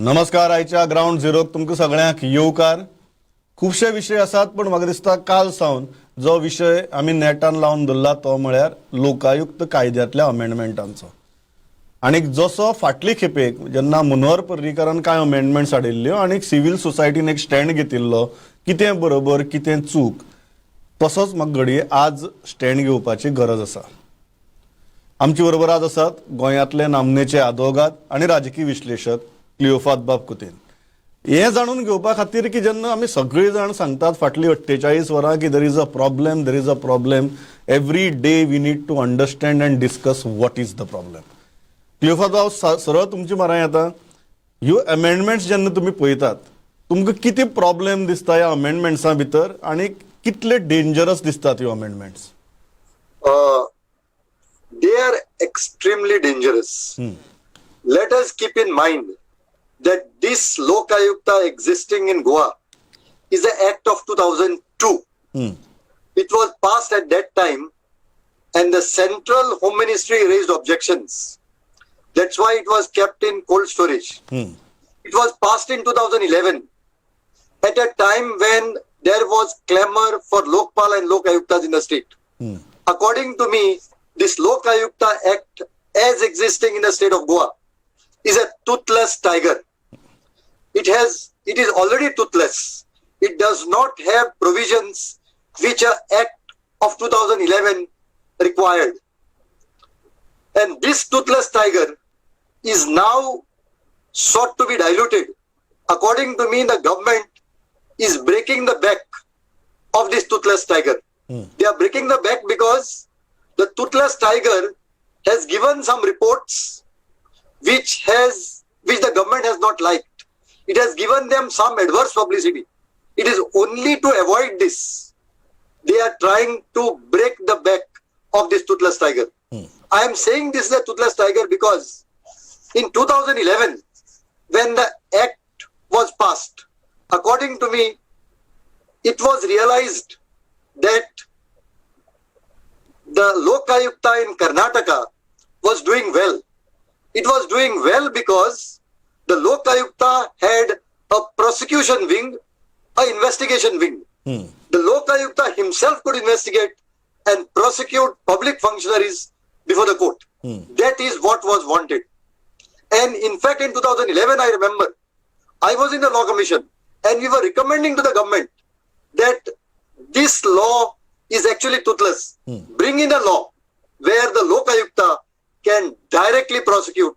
नमस्कार. आयच्या ग्राउंड झिरोक तुमकां सगळ्यांक येवकार. खुबशे विशय आसात पण म्हाका दिसता काल सावन जो विशय आमी नेटान लावन दवरला तो म्हळ्यार लोकायुक्त कायद्यांतल्या अमेंडमेंटांचो. आनीक जसो फाटली खेपेक जेन्ना मनोहर पर्रीकारान कांय अमेंडमेंट्स हाडिल्ल्यो आनीक सिव्हिल सोसायटीन एक स्टँड घेतिल्लो कितें बरोबर कितें चूक, तसोच म्हाका घडये आज स्टँड घेवपाची गरज आसा. आमचे बरोबर आज आसात गोंयांतले नामनेचे आदवोगाद आनी राजकीय विश्लेशक क्लिओफास बाब कुतेन. हे जाणून घेवपा खातीर की जेन्ना आमी सगळे जाण सांगतात फाटली 48 वरां की there is a problem every day we need to understand and discuss what is the problem. Cleofas Bab सरळ तुमचे म्हऱ्यान येता, ह्यो अमेंडमेंट्स जेन्ना तुमी पळयतात तुमकां कितें प्रॉब्लेम दिसता ह्या अमेंडमेंट्सां भितर आनी कितले डेंजरस दिसतात ह्यो amendments? They are extremely dangerous. Let us keep in mind that this Lok Ayukta existing in Goa is an act of 2002. It was passed at that time and the Central Home Ministry raised objections. That's why it was kept in cold storage. It was passed in 2011 at a time when there was clamor for Lokpal and Lok Ayuktas in the state. According to me, this Lok Ayukta Act as existing in the state of Goa is a toothless tiger. It is already toothless. It does not have provisions which a act of 2011 required. And this toothless tiger is now sought to be diluted. According to me, the government is breaking the back of this toothless tiger. They are breaking the back because the toothless tiger has given some reports which the government has not liked. It has given them some adverse publicity. It is only to avoid this they are trying to break the back of this toothless tiger. I am saying this is a toothless tiger because in 2011 when the act was passed, according to me, it was realized that the Lok Ayukta in Karnataka was doing well. It was doing well because the Lok Ayukta had a prosecution wing, an investigation wing. The Lok Ayukta himself could investigate and prosecute public functionaries before the court. That is what was wanted. And in fact, in 2011, I remember, I was in the Law Commission and we were recommending to the government that this law is actually toothless. Bring in a law where the Lok Ayukta can directly prosecute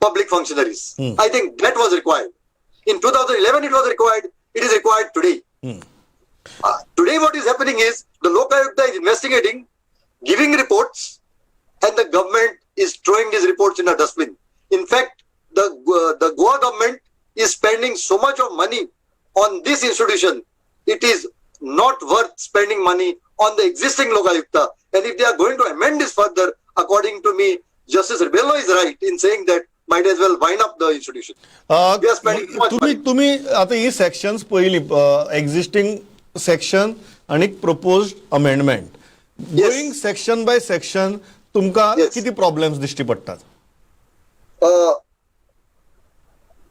public functionaries. I think that was required. In 2011 it was required. It is required today. Today what is happening is the Lok Ayukta is investigating, giving reports, and the government is throwing these reports in a dustbin. In fact, the Goa government is spending so much of money on this institution. It is not worth spending money on the existing Lok Ayukta. And if they are going to amend this further, according to me, Justice Rebello is right in saying that might as well wind up the institution. We are spending too much money. तुम्ही आता ही sections पळयली, existing section आणि proposed amendment. Going section by section तुमकां किती problems दिश्टी पडटात?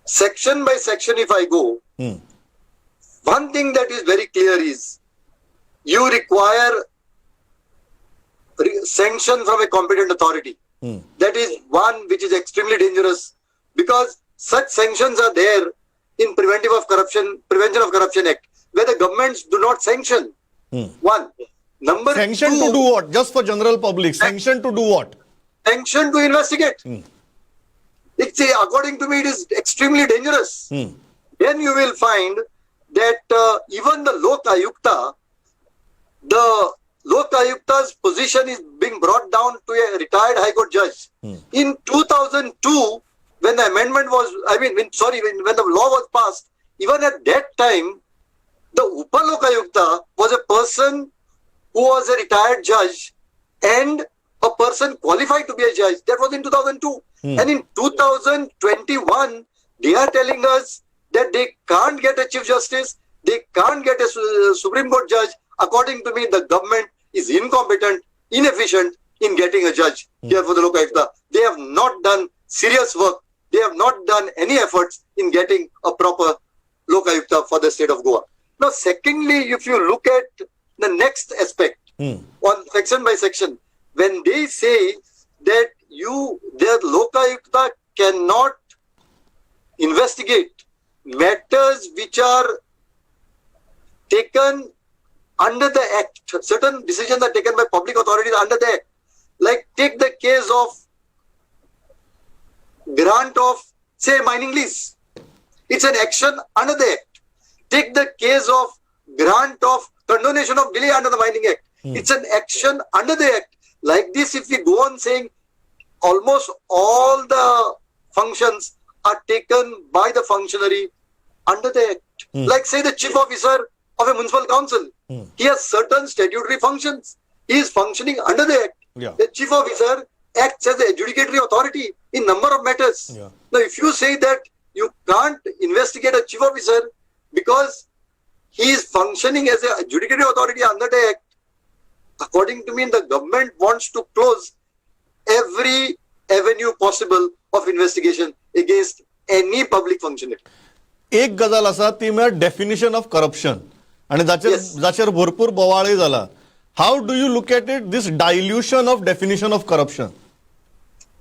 Section by section if I go, one thing that is very clear is you require sanction from a competent authority. That is one which is extremely dangerous because such sanctions are there in Prevention of Corruption Act where the governments do not sanction. One. Number sanction two, to do what? Just for general public. Sanction to do what? Sanction to investigate. According to me, it is extremely dangerous. Then you will find that even the Lok Ayukta's position is being brought down to a retired High Court judge. In 2002, when the amendment was, when the law was passed, even at that time, the Upa Lok Ayukta was a person who was a retired judge and a person qualified to be a judge. That was in 2002. And in 2021, they are telling us that they can't get a Chief Justice, they can't get a Supreme Court judge. According to me, the government is incompetent, inefficient in getting a judge here for the Lok Ayukta. They have not done serious work. They they have not done any efforts in getting a proper Lokayukta for the state of Goa. Now, secondly, if you look at the next aspect, on section by section, when they say that their Lokayukta cannot investigate matters which are taken under the Act, certain decisions are taken by public authorities under the Act. Like take the case of grant of, say, mining lease. It's an action under the Act. Take the case of grant of condonation of delay under the Mining Act. It's an action under the Act. Like this, if we go on saying almost all the functions are taken by the functionary under the Act. Like say the chief officer of a municipal council. He has certain statutory functions. He is functioning under the Act. Yeah. The chief officer acts as the adjudicatory authority in number of matters. Yeah. Now, if you say that you can't investigate a chief officer because he is functioning as an adjudicatory authority under the Act, according to me, the government wants to close every avenue possible of investigation against any public functionary. एक गजाल आसा ती म्हळ्यार definition of corruption आणि जाचेर भरपूर बोवाळय जाला. How do you look at it, this dilution of definition of corruption?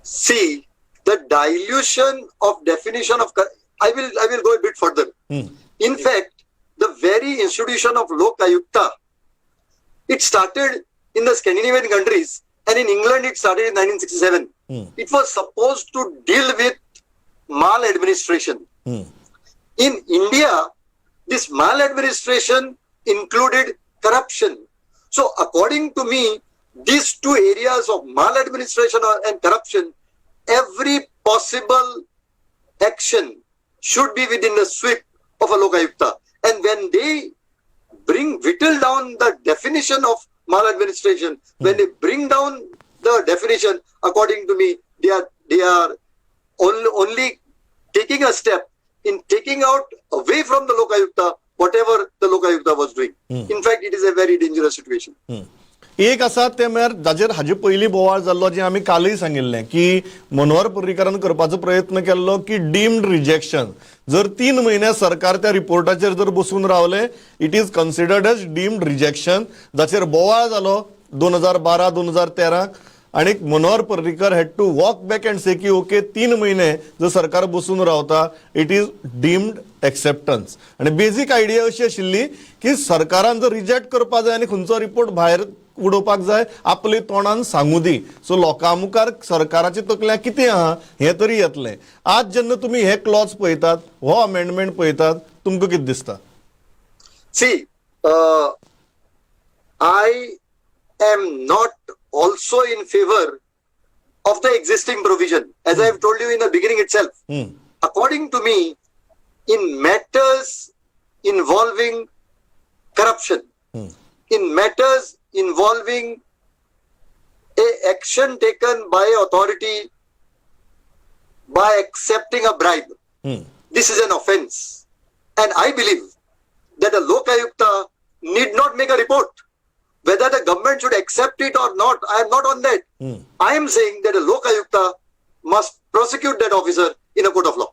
See, the dilution of definition of I will go a bit further. In fact, the very institution of Lokayukta, it started in the Scandinavian countries, and in England it started in 1967. It was supposed to deal with maladministration. In India, this maladministration included corruption. So according to me, these two areas of maladministration and corruption, every possible action should be within the sweep of a Lokayukta. And when they whittle down the definition of maladministration, when they bring down the definition, according to me, they are only taking a step in taking out away from the Lokayukta whatever the Lokayukta was doing. In fact, it is a very dangerous situation. एक आसा ते म्हळ्यार जाचेर हाजे पयलीं बोवाळ जाल्लो जे आमी कालय सांगिल्लें की मनोहर पर्रीकारान करपाचो प्रयत्न केल्लो की डीम्ड रिजेक्शन. जर 3 म्हयने सरकार त्या रिपोर्टाचेर जर बसून रावले, it is considered as deemed rejection. जाचेर बोवाळ जालो 2012-2013 आणि Manohar Parrikar had to walk back and say की ओके 3 म्हयने जर सरकार बसून रावता, इट इज डीम्ड एक्सेप्टन्स. आणि बेजीक आयडिया अशी आशिल्ली की सरकारान जर रिजेक्ट करपा जाय आनी खंयचो रिपोर्ट भायर उडोवपाक जाय, आपले तोंडान सांगू दी. सो लोकां मुखार सरकाराच्या तकल्यां कितें आहा हें तरी येतलें. आज जेन्ना तुमी हे क्लॉज पळयतात, हो अमेंडमेंट पळयतात, तुमकां कितें दिसता? See, I am not also in favor of the existing provision, as I have told you in the beginning itself. According to me, in matters involving corruption, in matters involving a action taken by authority by accepting a bribe, this is an offense. And I believe that a Lokayukta need not make a report. Whether the government should accept it or not, I am not on that. I am saying that a Lokayukta must prosecute that officer in a court of law.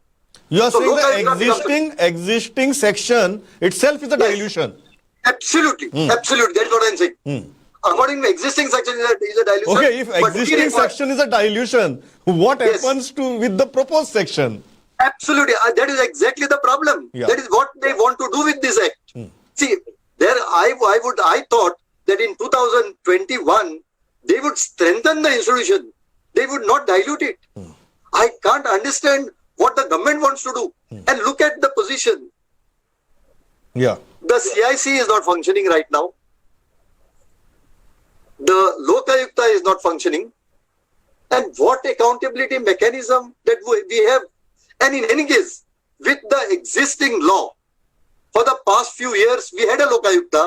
You are So saying Lokayukta the existing section itself is a dilution. Absolutely. Absolutely. That's what I am saying. According to existing section is a dilution. Okay, if but we existing require- section is a dilution, what Yes. happens with the proposed section? Absolutely. That is exactly the problem. Yeah. That is what they want to do with this act. See, there I thought that in 2021 they would strengthen the institution. They would not dilute it. I can't understand what the government wants to do. And look at the position. Yeah. The CIC is not functioning right now. The Lokayukta is not functioning. And what accountability mechanism that we have. And in any case, with the existing law, for the past few years, we had a Lokayukta.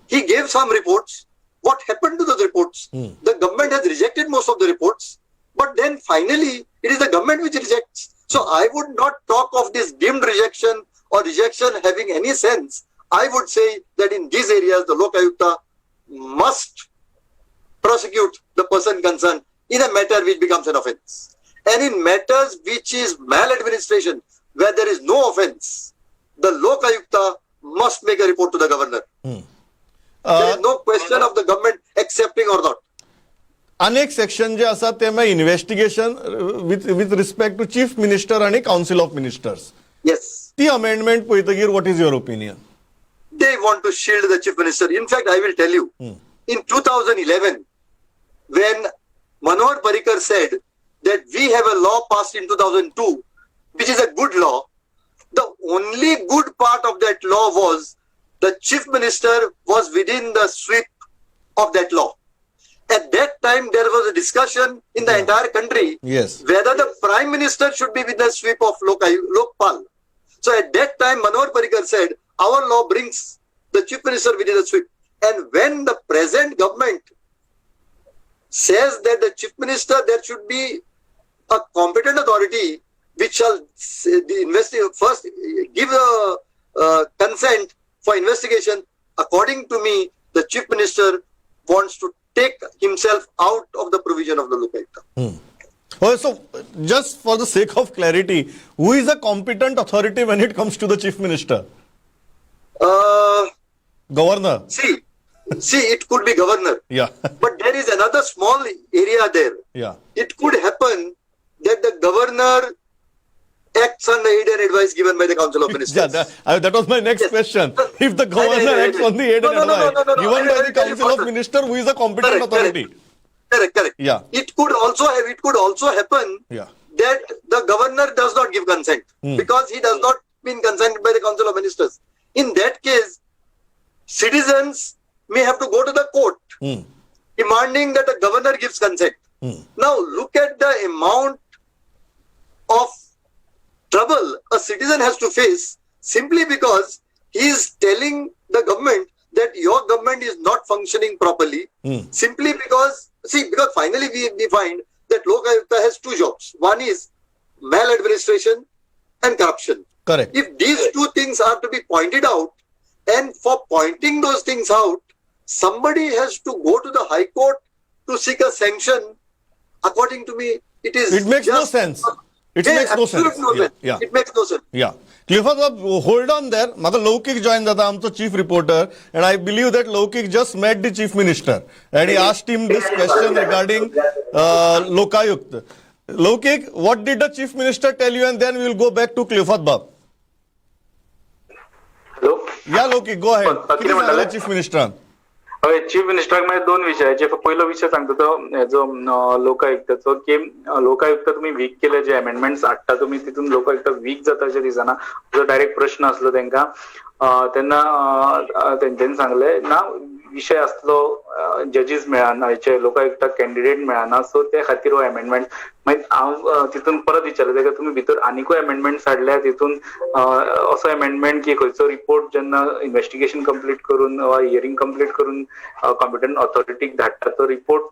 He gave some reports. What happened to those reports? The government has rejected most of the reports. But then finally, it is the government which rejects. So I would not talk of this deemed rejection or rejection having any sense. I would say that in these areas, the Lokayukta must prosecute the person concerned in a matter which becomes an offense. And in matters which is maladministration, where there is no offense, the Lok Ayukta must make a report to the governor. There is no question of the government accepting or not. अनेक section जे आसा ते मागीर investigation with respect to chief minister आणि council of ministers Yes, ती amendment पळयतकीर what is your opinion? they want to shield the chief minister. In fact, I will tell you, in 2011, when Manohar Parrikar said that we have a law passed in 2002, which is a good law, the only good part of that law was the chief minister was within the sweep of that law. At that time, there was a discussion in the entire country Yes. whether the prime minister should be within the sweep of Lokpal. So at that time, Manohar Parrikar said, our law brings the chief minister within the sweep. And when the present government says that the chief minister, there should be a competent authority which shall first give a consent for investigation. According to me, the chief minister wants to take himself out of the provision of the Lok Ayukta. Oh, so just for the sake of clarity, who is a competent authority when it comes to the chief minister? Governor. See, it could be governor. Yeah. But there is another small area there. Yeah. It could happen that the governor acts on the aid and advice given by the Council of Ministers. Yeah, that was my next Yes. question. If the governor acts on the aid and No, advice given by the I will tell you council of further. minister, who is a competent Correct, authority? Correct. Yeah. It could also happen Yeah. that the governor does not give consent because he does not been consented by the Council of Ministers. In that case, citizens may have to go to the court demanding that the governor gives consent. Now look at the amount of trouble a citizen has to face simply because he is telling the government that your government is not functioning properly, simply because finally we find that Lok Ayukta has two jobs. One is maladministration and corruption. Correct. If these two things are to be pointed out, and for pointing those things out, somebody has to go to the High Court to seek a sanction. According to me, it makes no just- sense. It Yeah, makes no sense. absolute no sense. Yeah. It makes no sense. Yeah. Clifford, hold on there. Maka Laukik joined the Amto chief reporter, and I believe that Laukik just met the chief minister, and he asked him this question regarding Lokayukt. Laukik, what did the chief minister tell you? And then we will go back to Clifford Bab. Hello Yeah, Laukik, go ahead. किती किती म्हणाले? सांगले chief minister? हय chief मिनिस्टराक मध्ये दोन विशयाचे पहिलो विषय सांगतो तो हेजो लोकायुक्ताचो की लोकायुक्त तुम्ही वीक केले जे अमेंडमेंट्स हाडटा तुम्ही तितून लोकायुक्त वीक जाता अशें दिसना जो डायरेक्ट प्रश्न असलो तांकां तेन्ना तेंच्यांनी सांगले ना विषय आसलो जजीस मेळना हेचे लोकायुक्ताक कॅन्डिडेट मेळना सो ते खातीर हो अमेंडमेंट मागीर हांव तितून परत विचारलें ताका तुमी भितर आनीकूय अमेंडमेंट्स हाडल्या तितून असो अमेंडमेंट की खंयचो रिपोर्ट जेन्ना इन्व्हेस्टिगेशन कंप्लीट करून वा हियरिंग कंप्लीट करून कॉम्पिटंट ऑथॉरिटीक धाडटा तो रिपोर्ट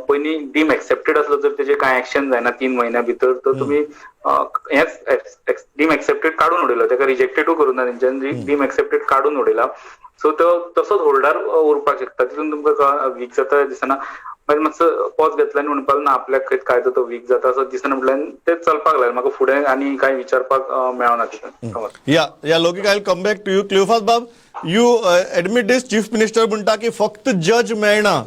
पयलीं डीम एक्सेप्टेड असलो जर तेजे कांय एक्शन जायना 3 महिन्या भितर तर तुमी हेच डीम एक्सेप्टेड काडून उडयलो ताका रिजेक्टेडूय करूं ना तेंच्यांनी डीम एक्सेप्टेड काडून उडयला सो तो तसोच होल्डार उरपाक शकता तितून तुमकां वीक जाता दिसना मागीर मातसो पॉज घेतला आनी म्हणपाक ना आपल्याक कायदो तो वीक जाता असो दिसना म्हटल्यार ते चलपाक लागलें म्हाका फुडें आनी कांय विचारपाक मेळना तितून या Laukik, I'll come back to you. Clifford Bab, you admit this, chief minister म्हणटा की फक्त जज मेळना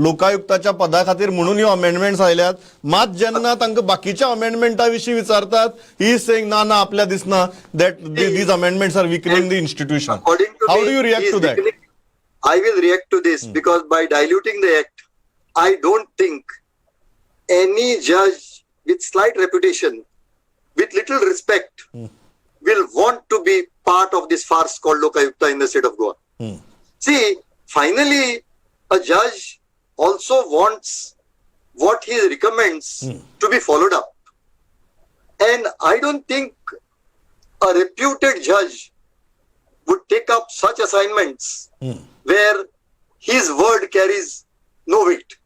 लोकायुक्ताच्या पदा खातीर म्हणून ह्यो अमेंडमेंट्स आयल्यात मात जेन्ना तांकां बाकीच्या अमेंडमेंटा विशीं विचारतात ही इज सेइंग ना आपल्या दिसना that these amendments are weakening the institution. According to how me, do you he react is to that? weakening- I will react to this because by diluting the act, I don't think any judge with slight reputation, with little respect, will want to be part of this farce called Lokayukta in the state of Goa. See, finally, a judge also wants what he recommends to be followed up. And I don't think a reputed judge would take up such assignments where his word carries no weight.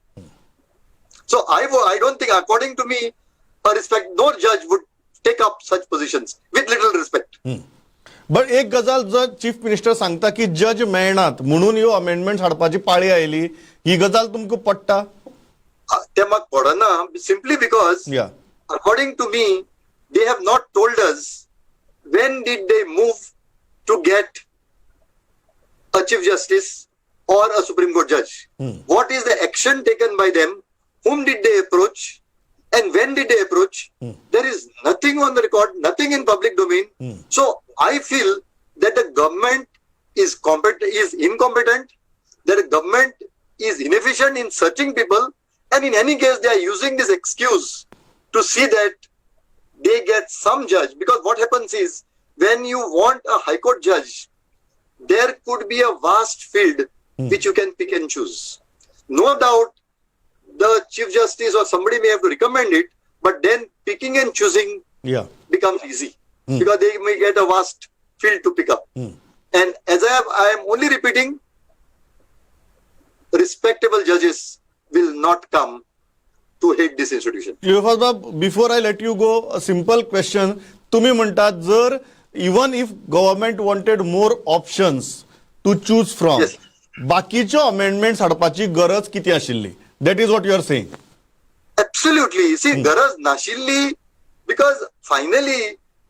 So I don't think, according to me, no judge would take up such positions with little respect. But एक गजाल जर chief minister सांगता की जज मेळनात म्हणून ह्यो amendments हाडपाची पाळी आयली ही गजाल तुमकां पडटा? ते म्हाका पडना simply because Yeah. according to me, they have not told us when did they move to get a Chief Justice or a Supreme Court judge. What is the action taken by them? Whom did they approach? And when did they approach? There is nothing on the record, nothing in public domain. So I feel that the government is incompetent, that the government is inefficient in searching people, and in any case they are using this excuse to see that they get some judge. Because what happens is, when you want a high court judge, there could be a vast field which you can pick and choose. No doubt the Chief Justice or somebody may have to recommend it, but then picking and choosing Yeah. becomes easy because they may get a vast field to pick up. And as I am only repeating, respectable judges will not come to hate this institution. Before I let you go a simple question. तुम्ही म्हणतात जर even if government wanted more options to choose from, Yes. बाकीच्यो amendments हाडपाची गरज किती आशिल्ली? That is what you are saying. Absolutely. See, garaz nashilli, because finally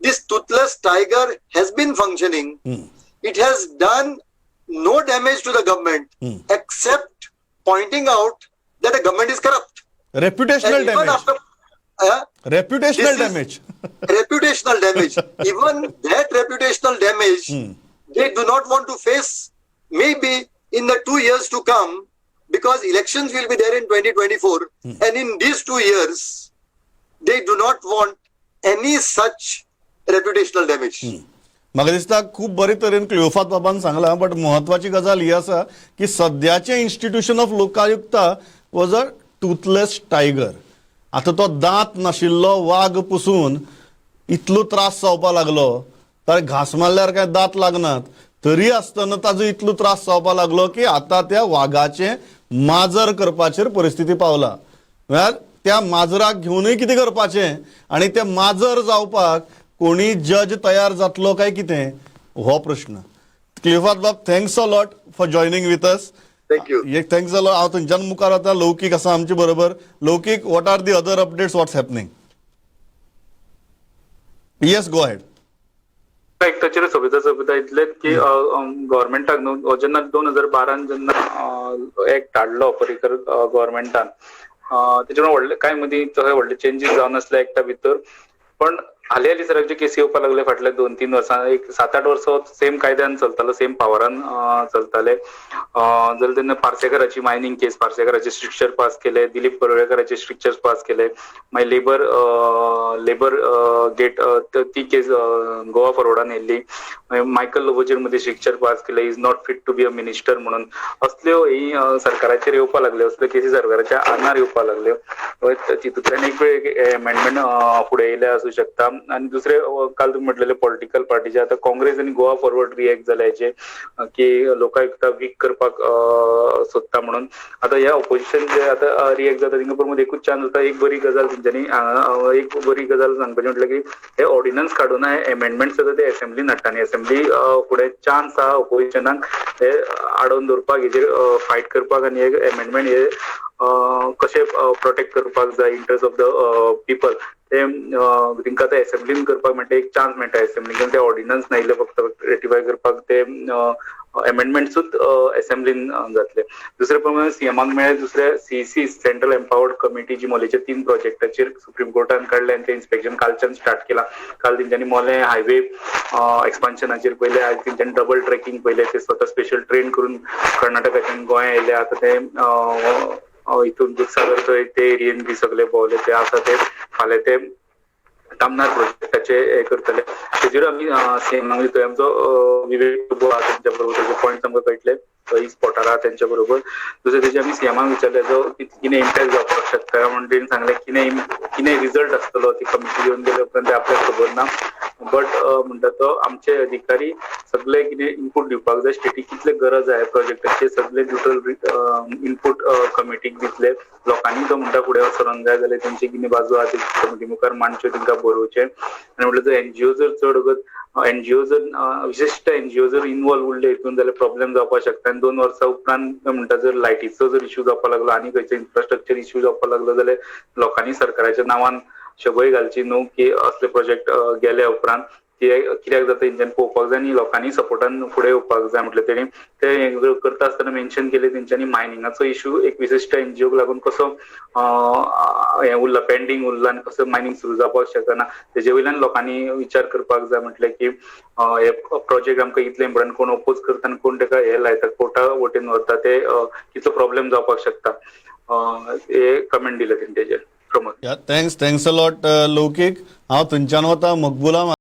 this toothless tiger has been functioning. It has done no damage to the government except pointing out that the government is corrupt. रेप्युटेशनल And even damage. after रेप्युटेशनल this is- damage. reputational damage, even that reputational damage, they do not want to face maybe in the 2 years to come, because elections will be there in 2024, and in these 2 years they do not want any such reputational damage. म्हाका दिसता खूप बरे तरेन क्लिओफात बाबान Sangla, but महत्वाची गजाल ही आसा की सद्याचे institution of Lokayukta was a toothless tiger. आता तो दांत नाशिल्लो वाघ पुसून इतलो त्रास जावपा लागलो, ताणें घास मारल्यार काय दांत लागनात, तरी आसतना ताजो इतलो त्रास जावपा लागलो की आता त्या वाघाचे माजर करपाचेर परिस्थिती पावला. म्हळ्यार त्या माजराक घेवनूय कितें करपाचें, आनी ते माजर जावपाक कोणी जज तयार जातलो काय कितें, हो प्रश्न. Cleofas Bab, thanks a lot for joining with us. Thank you. एक थँक्स अ लॉट. हांव थंयच्यान मुखार वता. लौकीक आसा आमचे बरोबर. Laukik, what are the other updates, what's happening? Yes, go ahead. एक ताचेर सोबिता इतलेच की गव्हर्मेंटाक न्हू, जेन्ना 2012 जेन्ना एक्ट हाडलो पर्रीकर गव्हर्मेंटान, तेच्या व्हडले कांय मदीं तशे व्हडले चेंजीस जावन आसले एक्टा भितर. पण हाली हाली सराक जे केसी येवपाक लागले फाटल्या 2-3 वर्सां, एक 7-8 वर्सां सेम कायद्यान चलतालो, सेम पावरान चलताले. जाल्यार तेन्ना पार्सेकराची मायनिंग केस, पार्सेकराचे स्ट्रिक्चर पास केले, दिलीप पडवळेकराचे स्ट्रिक्चर्स पास केले, मागीर लेबर गेट ती केस गोवा फॉरवर्डान येयल्ली, मायकल लोबोचेर मध्ये स्ट्रिक्चर पास केले, is not fit to be a minister म्हणून. असल्यो ही सरकाराचेर येवपाक लागल्यो, असल्यो केसी सरकाराच्या आनार येवपाक लागल्यो. तितूंतल्यान एक वेळ अमेंडमेंट फुडें येयले आसूं शकता. आणि दुसरे, काल तुम्ही म्हटलेले पॉलिटिकल पार्टीचे, आता काँग्रेस आणि गोवा फॉरवर्ड रिएक्ट झाले हेचे की लोकायुक्ता वीक करपाक सोदता म्हणून. आता ह्या ऑपोजिशन जे आता रिएक्ट जाता तांकां पळोवन एकूच चान्स जाता. एक बरी गजाल तेंच्यांनी एक बरी गजाल सांगपाचें म्हटल्यार की हे ऑर्डिनन्स काडून हे अमेंडमेंट्स जाता ते असेंब्लीन हाडटा, असेंब्ली फुडें चान्स आहा ऑपोजिशनाक हे आडोवन दवरपाक, हेजेर फायट करपाक, आनी हे अमेंडमेंट हे कशे प्रोटेक्ट करपाक जाय इंटरेस्ट ऑफ द पीपल, ते तांकां ते असेंब्लीन करपाक मेळटा, एक चान्स मेळटा असेंब्लीन. ते ऑर्डिनन्स नायिल्ले फक्त रेटिफाय करपाक, ते अमेंडमेंट्सूच असेंब्लीन जातले. दुसरे प्रमाणे सीएमाक मेळ्ळे दुसरे सीसी, सेंट्रल एम्पावर्ड कमिटी, जी मोलेच्या 3 प्रोजेक्टाचेर सुप्रीम कोर्टान काडले आनी ते इन्स्पेक्शन कालच्यान स्टार्ट केला. काल तेंच्यांनी मोले हायवे एक्सपान्शनाचेर पयले, आज तेंच्यांनी डबल ट्रॅकिंग पयले, ते स्वता स्पेशल ट्रेन करून कर्नाटकाच्यान गोंया येयले. आता ते हितून दूधसागर थंय ते एरियेन बी सगळे भोंवले, ते आसा ते फाल्यां ते कामनार प्रोजेक्टाचे हे करतले. तेजेर आमी सीएमाक दितोय. आमचो विवेक प्रभू आहा तेंच्या बरोबर, तेजे पॉयंट्स आमकां कळटले, थंय स्पॉटार आहा तेंच्या बरोबर. दुसरे तेजे आमी सीएमाक विचारले जो कितें इम्पॅक्ट जावपाक शकता म्हणून तेणी सांगलें कितें रिजल्ट आसतलो, ती कमिटी घेवन गेले उपरांत ते आपल्याक खबर ना. बट म्हणटा तो आमचे अधिकारी सगळे कितें इनपूट दिवपाक जाय, स्टेटीक कितले गरज आहे प्रोजेक्टाचे, सगळे डिटेल इनपूट कमिटीक दितले. लोकांनी तो म्हणटा फुडें वचून जाय जाल्यार तेंची कितें बाजू आहा ती कमिटी मुखार मांडच्यो, तांकां बरोवचें. आनी म्हटल्यार जर एनजीओ जर चड एनजीओ जर विशिश्ट एनजीओ जर इन्वॉल्व उरले हितून जाल्यार प्रॉब्लेम जावपाक शकता. आनी 2 वर्सां उपरांत म्हणटा जर लायटीचो जर इश्यू जावपाक लागलो, आनी खंयचो इन्फ्रास्ट्रक्चर इश्यू जावपाक लागलो, जाल्यार लोकांनी सरकाराच्या नांवान शबय घालची न्हू की असले प्रोजेक्ट गेल्या उपरांत ते कित्याक जाता तेंच्यांनी पळोवपाक जाय आनी लोकांनी सपोर्टान फुडें येवपाक जाय म्हटलें तेणी ते हें करता आसतना मेन्शन केलें तेंच्यांनी मायनिंगाचो इश्यू एक विशिश्ट एनजीओक लागून कसो हें उरला पेंडींग उरला आनी कसो मायनिंग सुरू जावपाक शकना तेजे वयल्यान लोकांनी विचार करपाक जाय म्हटलें की हे प्रोजेक्ट आमकां इतले इम्पॉर्टंट कोण ओपोज करता आनी कोण ताका हे लायता कोर्टा वटेन व्हरता ते कितलो प्रॉब्लेम जावपाक शकता हे कमेंट दिले तेंनी तेजेर Pramod. Thanks a lot Laukik. हांव थंयच्यान वता मकबुला